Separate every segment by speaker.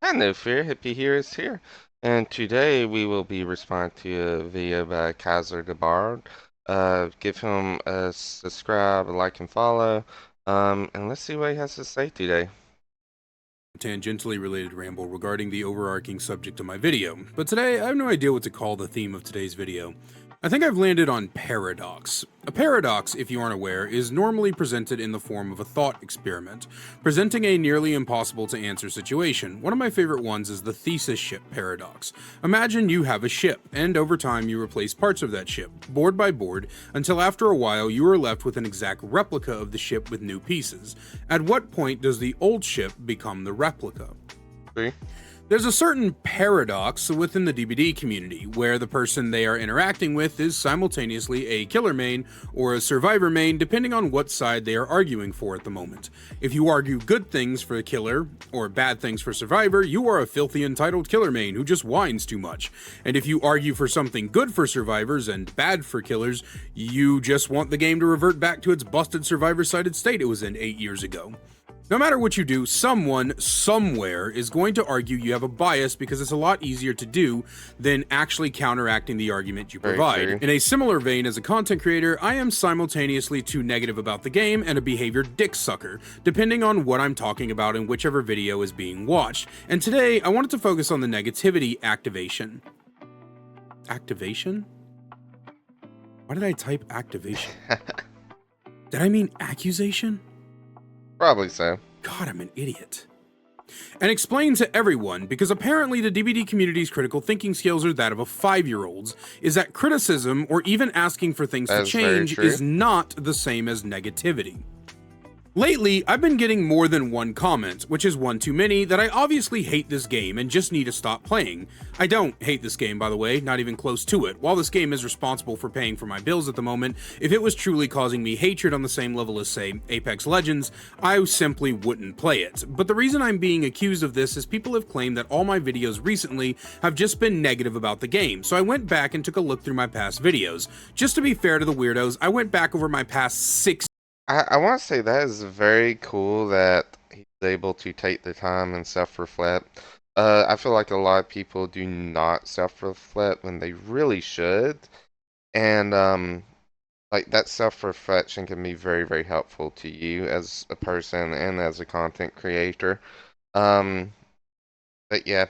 Speaker 1: No fear, Hippie here is here. And today we will be responding to a video by Kaiser the Bard. Give him a subscribe, a like, and follow. And let's see what he has to say today.
Speaker 2: Tangentially related ramble regarding the overarching subject of my video, but today I have no idea what to call the theme of today's video. I think I've landed on paradox. A paradox, if you aren't aware, is normally presented in the form of a thought experiment, presenting a nearly impossible to answer situation. One of my favorite ones is the thesis ship paradox. Imagine you have a ship, and over time you replace parts of that ship, board by board, until after a while you are left with an exact replica of the ship with new pieces. At what point does the old ship become the replica?
Speaker 1: See?
Speaker 2: There's a certain paradox within the DBD community where the person they are interacting with is simultaneously a killer main or a survivor main depending on what side they are arguing for at the moment. If you argue good things for the killer or bad things for survivor, you are a filthy entitled killer main who just whines too much. And if you argue for something good for survivors and bad for killers, you just want the game to revert back to its busted survivor-sided state it was in 8 years ago. No matter what you do, someone, somewhere, is going to argue you have a bias because it's a lot easier to do than actually counteracting the argument you provide. In a similar vein, as a content creator, I am simultaneously too negative about the game and a behavior dick sucker, depending on what I'm talking about in whichever video is being watched. And today, I wanted to focus on the negativity activation. Activation? Why did I type activation? Did I mean accusation?
Speaker 1: Probably so.
Speaker 2: God, I'm an idiot. And explain to everyone, because apparently the DBD community's critical thinking skills are that of a 5-year-old's, is that criticism or even asking for things to change is not the same as negativity. Lately, I've been getting more than one comment, which is one too many, that I obviously hate this game and just need to stop playing. I don't hate this game, by the way, not even close to it. While this game is responsible for paying for my bills at the moment, if it was truly causing me hatred on the same level as, say, Apex Legends, I simply wouldn't play it. But the reason I'm being accused of this is people have claimed that all my videos recently have just been negative about the game, so I went back and took a look through my past videos. Just to be fair to the weirdos, I went back over my past 6
Speaker 1: I want to say that is very cool that he's able to take the time and self-reflect. I feel like a lot of people do not self-reflect when they really should. And like that self-reflection can be very, very helpful to you as a person and as a content creator. Um, but yeah,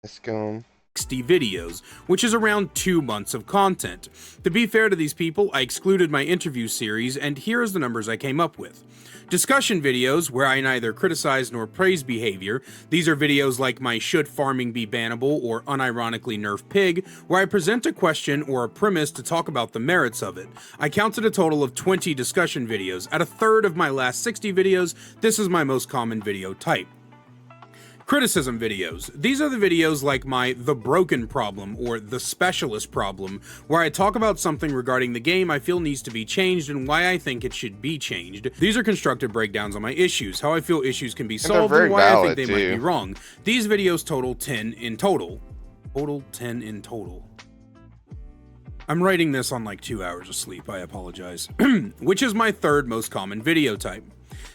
Speaker 1: let's go on.
Speaker 2: 60 videos, which is around 2 months of content. To be fair to these people, I excluded my interview series, and here is the numbers I came up with. Discussion videos, where I neither criticize nor praise behavior. These are videos like my Should Farming Be Bannable or Unironically Nerf Pig, where I present a question or a premise to talk about the merits of it. I counted a total of 20 discussion videos. At a third of my last 60 videos, this is my most common video type. Criticism videos. These are the videos like my The Broken Problem or The Specialist Problem, where I talk about something regarding the game I feel needs to be changed and why I think it should be changed. These are constructive breakdowns on my issues, how I feel issues can be solved, and why I think they might be wrong. These videos total 10 in total. Total 10 in total. I'm writing this on like 2 hours of sleep, I apologize. Which is my third most common video type.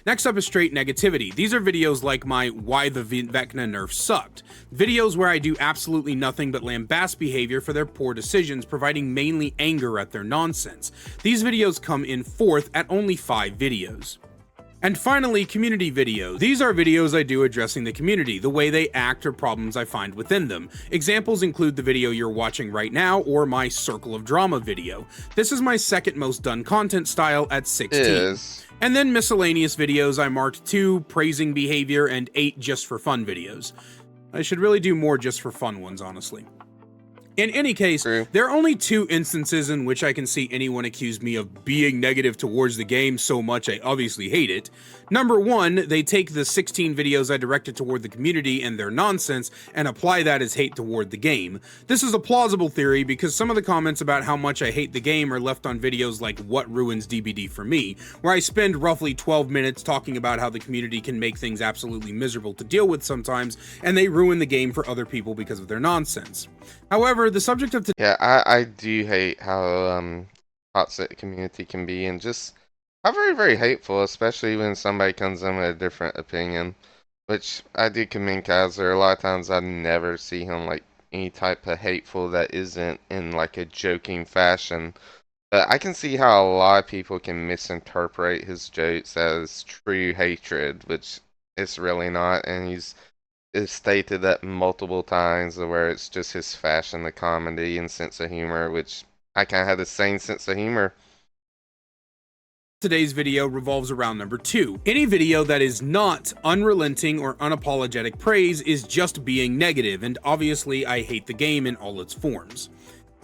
Speaker 2: Next up is straight negativity. These are videos like my Why the Vecna Nerf Sucked. Videos where I do absolutely nothing but lambast behavior for their poor decisions, providing mainly anger at their nonsense. These videos come in fourth at only 5 videos. And finally, community videos. These are videos I do addressing the community, the way they act or problems I find within them. Examples include the video you're watching right now or my Circle of Drama video. This is my second most done content style at 16. And then miscellaneous videos I marked 2 praising behavior and 8 just for fun videos. I should really do more just for fun ones, honestly. In any case, there are only 2 instances in which I can see anyone accuse me of being negative towards the game so much I obviously hate it. Number 1, they take the 16 videos I directed toward the community and their nonsense and apply that as hate toward the game. This is a plausible theory because some of the comments about how much I hate the game are left on videos like What Ruins DBD for Me, where I spend roughly 12 minutes talking about how the community can make things absolutely miserable to deal with sometimes, and they ruin the game for other people because of their nonsense. However, the subject of
Speaker 1: yeah, I do hate how toxic the community can be, and just how very, very hateful, especially when somebody comes in with a different opinion. which I do commend Kaiser. A lot of times I never see him like any type of hateful that isn't in like a joking fashion. But I can see how a lot of people can misinterpret his jokes as true hatred, which it's really not. And he's stated that multiple times where it's just his fashion, the comedy and sense of humor, which I kind of have the same sense of humor.
Speaker 2: Today's video revolves around number 2. Any video that is not unrelenting or unapologetic praise is just being negative, and obviously I hate the game in all its forms.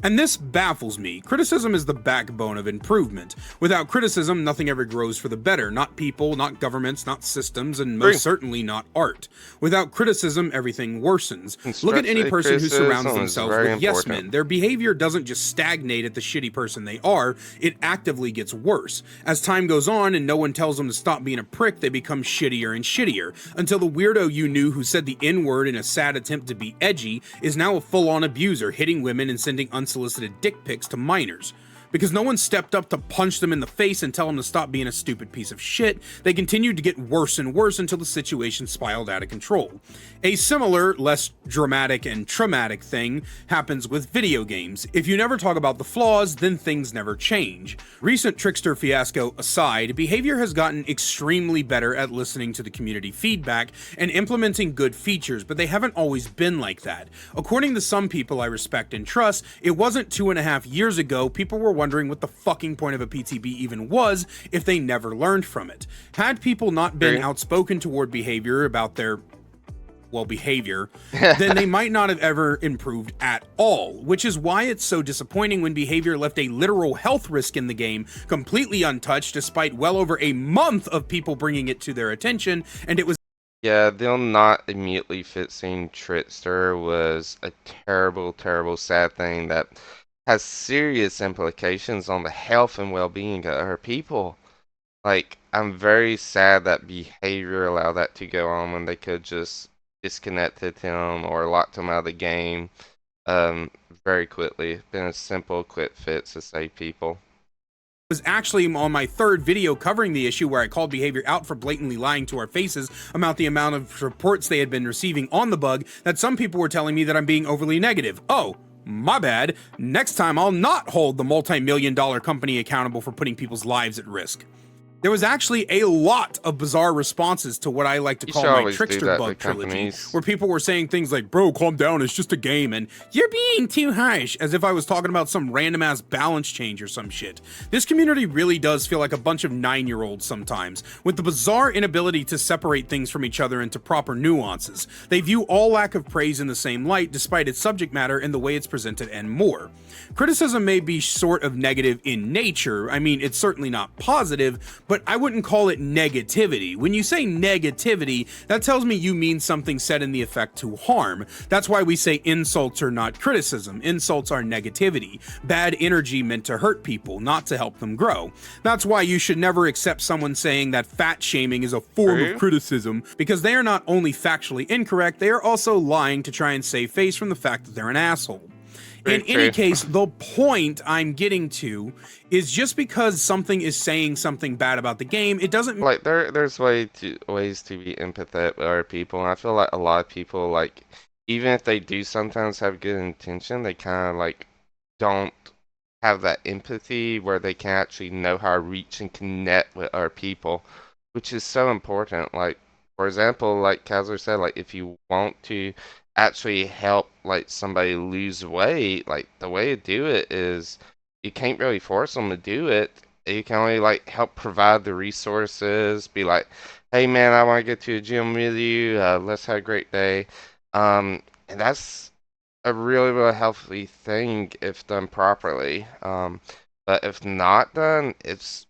Speaker 2: And this baffles me. Criticism is the backbone of improvement. Without criticism, nothing ever grows for the better. Not people, not governments, not systems, and most certainly not art. Without criticism, everything worsens. Look at any
Speaker 1: Constructive
Speaker 2: person who surrounds
Speaker 1: criticism is
Speaker 2: themselves
Speaker 1: very
Speaker 2: with yes
Speaker 1: important.
Speaker 2: men. Their behavior doesn't just stagnate at the shitty person they are, it actively gets worse. As time goes on and no one tells them to stop being a prick, they become shittier and shittier, until the weirdo you knew who said the N-word in a sad attempt to be edgy is now a full-on abuser, hitting women and sending unsolicited dick pics to minors. Because no one stepped up to punch them in the face and tell them to stop being a stupid piece of shit, they continued to get worse and worse until the situation spiraled out of control. A similar, less dramatic and traumatic thing happens with video games. If you never talk about the flaws, then things never change. Recent Trickster fiasco aside, behavior has gotten extremely better at listening to the community feedback and implementing good features, but they haven't always been like that. According to some people I respect and trust, it wasn't 2.5 years ago people were wondering what the fucking point of a PTB even was if they never learned from it. Had people not been outspoken toward behavior about their behavior, then they might not have ever improved at all, which is why it's so disappointing when behavior left a literal health risk in the game completely untouched despite well over a month of people bringing it to their attention, and it was
Speaker 1: Yeah, them not immediately fixing Trickster was a terrible, terrible, sad thing that has serious implications on the health and well-being of our people. Like, I'm very sad that behavior allowed that to go on when they could just disconnected him or locked him out of the game very quickly. Been a simple, quick fix to save people.
Speaker 2: was actually on my 3rd video covering the issue where I called behavior out for blatantly lying to our faces about the amount of reports they had been receiving on the bug that some people were telling me that I'm being overly negative. Oh, my bad. Next time I'll not hold the multi-million-dollar company accountable for putting people's lives at risk. There was actually a lot of bizarre responses to what I like to call my Trickster bug trilogy, where people were saying things like, bro, calm down, it's just a game, and you're being too harsh, as if I was talking about some random-ass balance change or some shit. This community really does feel like a bunch of 9-year-olds sometimes, with the bizarre inability to separate things from each other into proper nuances. They view all lack of praise in the same light, despite its subject matter and the way it's presented and more. Criticism may be sort of negative in nature. I mean, it's certainly not positive, but I wouldn't call it negativity. When you say negativity, that tells me you mean something said in the effect to harm. That's why we say insults are not criticism. Insults are negativity. Bad energy meant to hurt people, not to help them grow. That's why you should never accept someone saying that fat shaming is a form of criticism, because they are not only factually incorrect, they are also lying to try and save face from the fact that they're an asshole. In any case, the point I'm getting to is just because something is saying something bad about the game, it doesn't
Speaker 1: like there's ways to be empathetic with other people, and I feel like a lot of people, like, even if they do sometimes have good intention, they kind of like don't have that empathy where they can actually know how to reach and connect with other people, which is so important. Like, for example, like Kaiser said, like if you want to actually help like somebody lose weight, like the way to do it is you can't really force them to do it. You can only like help provide the resources, be like, hey man, I want to get to the gym with you. Let's have a great day. And that's a really, really healthy thing if done properly. But if not done, it's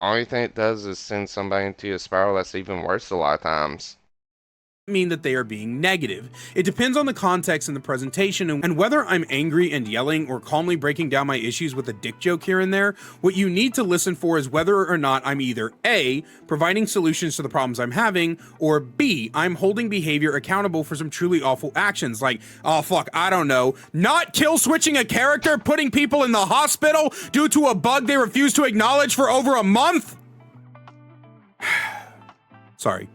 Speaker 1: only thing it does is send somebody into a spiral that's even worse a lot of times.
Speaker 2: Mean that they are being negative. It depends on the context and the presentation, and whether I'm angry and yelling or calmly breaking down my issues with a dick joke here and there. What you need to listen for is whether or not I'm either A, providing solutions to the problems I'm having, or B, I'm holding behavior accountable for some truly awful actions like, oh fuck, I don't know, not kill switching a character, putting people in the hospital due to a bug they refuse to acknowledge for over a month. Sorry.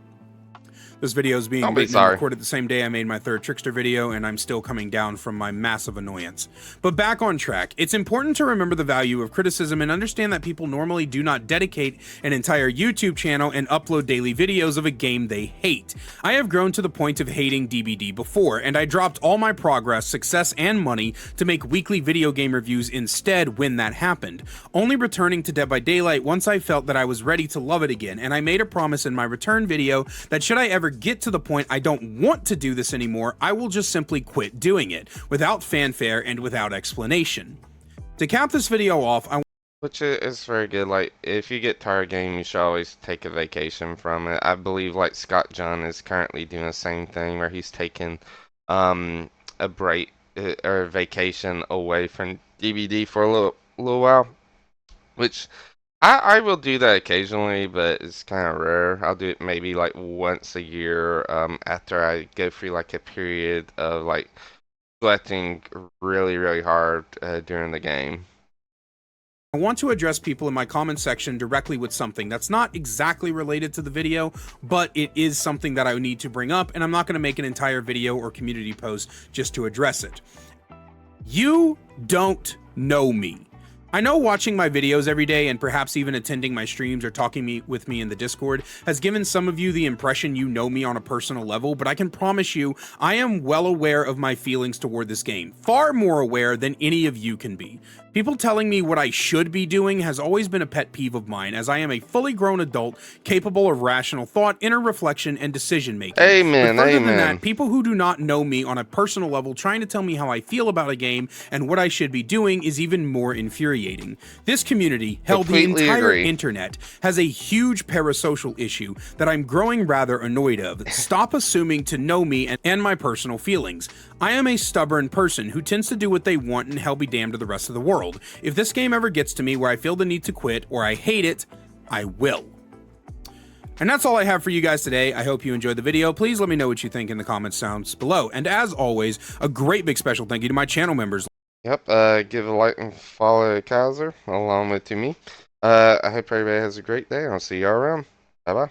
Speaker 2: This video is being
Speaker 1: Don't be
Speaker 2: written and
Speaker 1: sorry.
Speaker 2: recorded the same day I made my third Trickster video, and I'm still coming down from my massive annoyance. But back on track, it's important to remember the value of criticism and understand that people normally do not dedicate an entire YouTube channel and upload daily videos of a game they hate. I have grown to the point of hating DBD before, and I dropped all my progress, success, and money to make weekly video game reviews instead when that happened, only returning to Dead by Daylight once I felt that I was ready to love it again, and I made a promise in my return video that should I ever get to the point I don't want to do this anymore, I will just simply quit doing it, without fanfare and without explanation. To cap this video off,
Speaker 1: Which is very good. Like, if you get tired of game, you should always take a vacation from it. I believe, like, Scott John is currently doing the same thing where he's taking a break or a vacation away from DVD for a little while. Which I will do that occasionally, but it's kind of rare. I'll do it maybe like once a year after I go through like a period of like sweating really hard during the game.
Speaker 2: I want to address people in my comment section directly with something that's not exactly related to the video, but it is something that I need to bring up, and I'm not going to make an entire video or community post just to address it. You don't know me. I know watching my videos every day and perhaps even attending my streams or talking with me in the Discord has given some of you the impression you know me on a personal level, but I can promise you I am well aware of my feelings toward this game, far more aware than any of you can be. People telling me what I should be doing has always been a pet peeve of mine, as I am a fully grown adult capable of rational thought, inner reflection, and decision making.
Speaker 1: Amen,
Speaker 2: But further than
Speaker 1: amen.
Speaker 2: that, people who do not know me on a personal level trying to tell me how I feel about a game and what I should be doing is even more infuriating. This community, hell, the
Speaker 1: Completely
Speaker 2: entire
Speaker 1: agree.
Speaker 2: internet, has a huge parasocial issue that I'm growing rather annoyed of. Stop assuming to know me and my personal feelings. I am a stubborn person who tends to do what they want and hell be damned to the rest of the world. If this game ever gets to me where I feel the need to quit or I hate it, I will. And that's all I have for you guys today. I hope you enjoyed the video. Please let me know what you think in the comments down below. And as always, a great big special thank you to my channel members.
Speaker 1: Yep, give a like and follow Kaiser along with me. I hope everybody has a great day. I'll see y'all around. Bye bye.